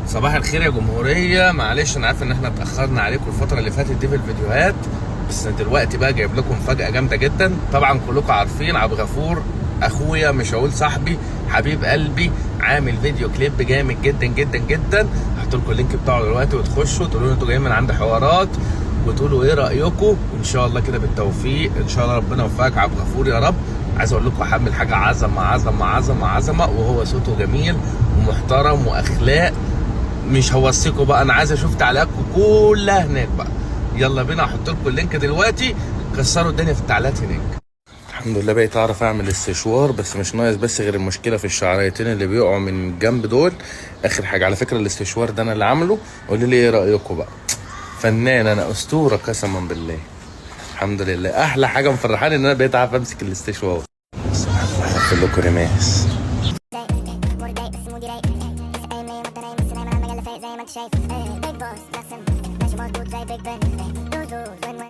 صباح الخير يا جمهورية. معلش انا عارف ان احنا اتأخرنا عليكم الفترة اللي فاتت دي في الفيديوهات، بس دلوقتي بقى جايب لكم مفاجأة جامدة جدا. طبعا كلكم عارفين عبد الغفور اخويا، مش هقول صاحبي، حبيب قلبي، عامل فيديو كليب جامد جدا جدا جدا. هحط لكم اللينك بتاعه دلوقتي وتخشوا تقولوا له انتوا جايين من عند حوارات وتقولوا ايه رأيكم. ان شاء الله كده بالتوفيق، ان شاء الله ربنا يوفقك يا عبد الغفور يا رب. عايز اقول لكم هعمل حاجة عظمة عظمة عظمة عظمة، وهو صوته جميل ومحترم واخلاق. مش هوصيكوا بقى، انا عايز اشوف تعليقاتكم كلها هناك بقى. يلا بينا، هحط لكم اللينك دلوقتي، كسروا الدنيا في التعليقات هناك. الحمد لله بقيت اعرف اعمل استشوار، بس مش ناقص بس غير المشكله في الشعريتين اللي بيقعوا من الجنب دول. اخر حاجه على فكره الاستشوار ده انا اللي عامله، قولوا لي ايه رايكم بقى. فنان، انا اسطوره قسما بالله. الحمد لله، احلى حاجه مفرحاني ان انا بقيت عارف امسك الاستشوار. هقفل لكم رماس. زي ما انت شايف بيج بوس ماشي مظبوط زي بيج بن.